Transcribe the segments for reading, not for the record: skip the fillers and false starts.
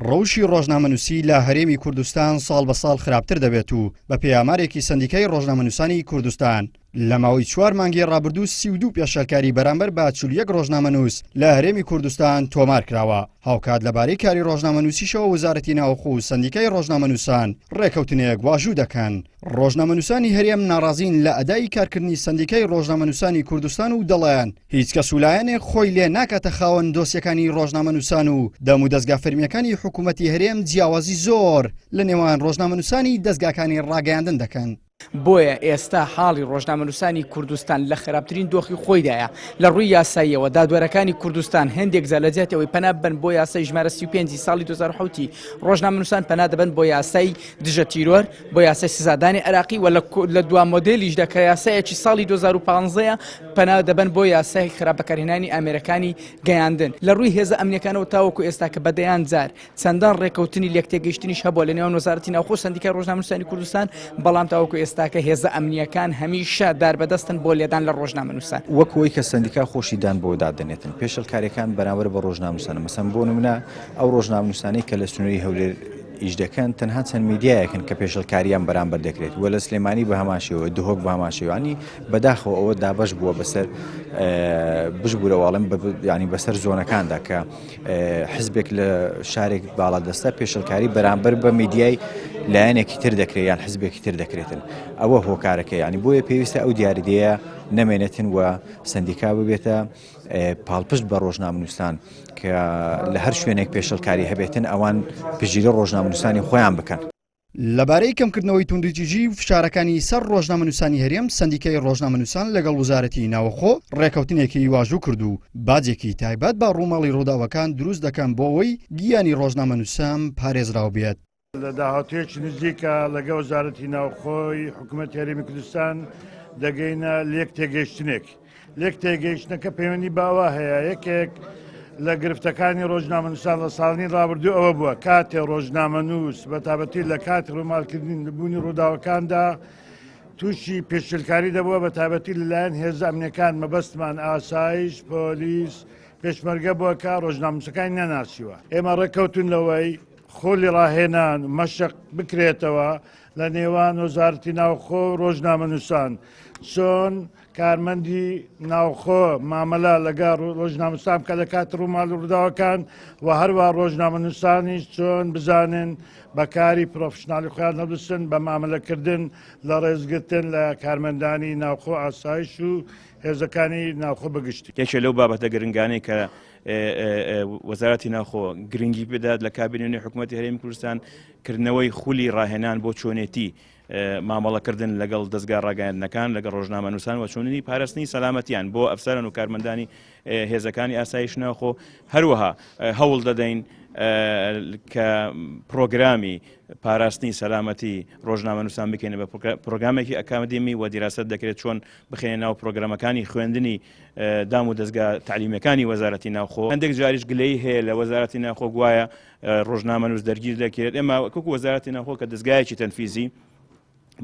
ڕەوشی ڕۆژنامەنووسی لە هەرێمی کوردستان ساڵ بە ساڵ خراپتر دەبێت و بە پێامارێکی سەندیکای ڕۆژنامەنووسانی کوردستان لە ماوەی 4 مانگی ڕابردوو 32 پێشەلکاری بەرامبەر بە 41 ڕۆژنامەنووس لە هەرێمی کوردستان تۆمار کراوە. هاوکات لەبارەی کاری ڕۆژنامەنووسیشەوە وزارەتی ناوخۆ و سەندیکای ڕۆژنامەنووسان ڕێکەوتنەیەک واژوو دەکەن. ڕۆژنامەنووسانی هەرێم ناڕازین لە ئەدای کارکردنی سەندیکای ڕۆژنامەنووسانی کوردستان و دەڵێن هیچ کەس وولایەنێک خۆی لێ ناکاتە خاوەن دۆسیەکانی ڕۆژنامەنووسان و دەم و دەستگا فەرمیەکانی حکوومەتی هەرێم جیاوازی زۆر لە نێوان ڕۆژنامەنووسانی دەستگاکانی ڕاگەیاندن دەکەن. بۆیە ئێستا حاڵی ڕۆژنامەنووسانی کوردستان لە خراپترین دۆخی خۆیدایە. لە ڕووی یاساییەوە دادوەرەکانی کوردستان هەندێک زەلەجێتەوەی پەنا ببن بۆ یاسای ژمارە 35 ساڵی 2007 ڕۆژنامەنووسان پەنا دەبن بۆ یاسای دژە تیرۆر، بۆ یاسای سزادانی عێراقی و لە دوا مۆدێلیشدا کە یاسایەکی ساڵی 2015 پەنا دەبن بۆ یاسای خراپەکارهێنانی ئامێرەکانی گەیاندن. لە ڕووی هێزە ئەمنیەکانەوە تاوەکو ئێستا کە بەدەیان جار چەندان ڕێکەوتنی لەکتێگەیشتنیش هەبووە لە نێوان وەزارەتی ناوخۆ سەندیکای ڕۆژنامەنووسانی کوردستان، بەڵام تاوەکو ئێستا کە هێزە ئەمنیەکان هەمیشە داربەدەستن بۆ لێدان لە ڕۆژنامەنووسان. وەکەوەی کە سەندیکا خۆشیدان بۆ دادنێتن پێشەلکاریەکان بەراورد بە ڕۆژنامەنووسان مەسەن بۆ نمونە ئەو ڕۆژنامەنووسانەی کە لە سنووری هەولێر ئیش دەکەن تەنها چەند میدیایەکن کە پێشەلکاریان بەرامبەر دەکرێت و لە سلێمانی بە هەماشەوە دهۆک بە هەماشەوەنی بەداخەوە ئەوە دابەش بووە بەسەر بژبوورەواڵم ینی بەسەر زۆنەکاندا کە حزبێک لە شارێک باڵادەستە پێشەلکاری بەرامبەر بە میدیای لایەنێکی تر دەکرێت یان حزبێکی تر دەکرێتن. ئەوە هۆکارەکە ینی بۆیە پێویستە ئەو دیاریدەیە نەمێنێتن و سەندیکا ببێتە پاڵپشت بە ڕۆژنامەنووسان کە لە هەر شوێنێک پێشەلکاری هەبێتن ئەوان پژیرە ڕۆژنامەنووسانی خۆیان بکەن. لەبارەی کەمکردنەوەی توندوتیژی و فشارەکانی سەر ڕۆژنامەنووسانی هەرێم سەندیکای ڕۆژنامەنووسان لەگەڵ وزارەتی ناوخۆ ڕێکەوتنێکی واژوو کرد و باجێکی تایبەت بە ڕوومەڵی ڕووداوەکان دروست دەکەن بۆ ئەوەی گیانی ڕۆژنامەنووسان پارێزراو بێت. لە داهاتوێکی نزیکە لەگە وزارەتی ناوخۆی حکوومەتی هەرێمی کوردستان دەگەینە لێک تێگەیشتنێک. لێک تێگەیشتنەکە پەیوەندی باوە هەیە. یەکێک لە گرفتەکانی ڕۆژنامەنووسان لە ساڵنی ڕابردوو ئەوە بووە کاتێ ڕۆژنامەنووس بە تابەتی لە کاتی ڕووماڵکردن لەبوونی ڕووداوەکاندا تووشی پێشلکاری دەبووە بە تابەتی لەلایەن هێزە ئەمنیەکان مەبەستمان ئاسایش، پۆلیس، پێشمەرگە بووە کە ڕۆژنامەنووسەکانی نەناسیوە. ئێمە ڕێکەوتون لەوەی خۆلی ڕاهێنان مەشق بکرێتەوە لە نێوان وەزارەتی ناوخۆ و ڕۆژنامەنووسان چۆن کارمەندی ناوخۆ مامەلا لەگەڵ ڕۆژنامەنووسان کە لە کات ڕووماڵ ڕووداوەکان و هەروە ڕۆژنامەنووسانیش چۆن بزانن بەکاری پرۆفشنالی خۆیان هەبستن بە مامەلەکردن لە ڕێزگرتن لە کارمەندانی ناوخۆ ئاسایش و هێزەکانی ناوخۆ بەگشتی. یەکێک لەو بابەتە گرنگانەی کە وەزارەتی ناوخۆ گرنگی بدات لە کابینەی حکوومەتی هەرێمی کوردستان کردنەوەی خولی ڕاهێنان بۆ چۆنێتی مامەڵەکردن لەگەڵ دەستگا ڕاگەیاندنەکان لەگەڵ ڕۆژنامەنووسان و چۆنی پاراستنی سەلامەتیان بۆ ئەفسەران و کارمەندانی هێزەکانی ئاسایش ناوخۆ. هەروەها هەوڵ دەدەین کە پرۆگرامی پاراستنی سەلامەتی ڕۆژنامەنووسان بکەینە بە پرۆگرامێکی ئەکادمی و دیراست دەکرێت چۆن بخێنە ناو پرۆگرامەکانی خوێندنی دام و دەستگا تعلیمەکانی وەزارەتی ناوخۆ. هەندێک جاریش گلەی هەیە لە وەزارەتی ناوخۆ گوایە ڕۆژنامەنووس دەرگیر دەکرێت. ئێمە وەکو وەزارەتی ناوخۆ کە دەستگایەکی تەنفیزی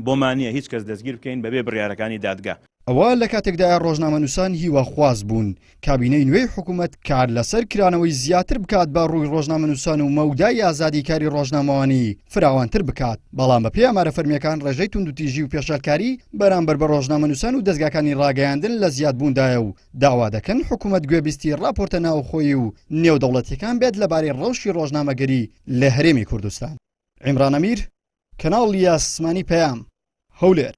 بۆمانە هیچ کەس دەستگیر بکەین بەبێ بڕیارەکانی دادگا. ئەوە لە کاتێکدا ڕۆژنامەنووسان هیواخواز بوون کابینەی نوێی حکوومەت کار لەسەر کرانەوەی زیاتر بکات بە ڕووی ڕۆژنامەنووسان و مەودای ئازادی کاری ڕۆژنامەوانی فراوانتر بکات. بەڵام بە پێی ئامارە فەرمیەکان ڕێژەی توندوتیژی و پێشەلکاری بەرامبەر بە ڕۆژنامەنووسان و دەستگاکانی ڕاگەیاندن لە زیادبووندایە و داوا دەکەن حکوومەت گوێبیستی ڕاپۆرتە ناوخۆیی و نێودەوڵەتیەکان بێت لەبارەی ڕەوشی ڕۆژنامەگەری لە هەرێمی کوردستان. عیمران ئەمیر، کەناڵ یاسمانی پەیام، هەولێر.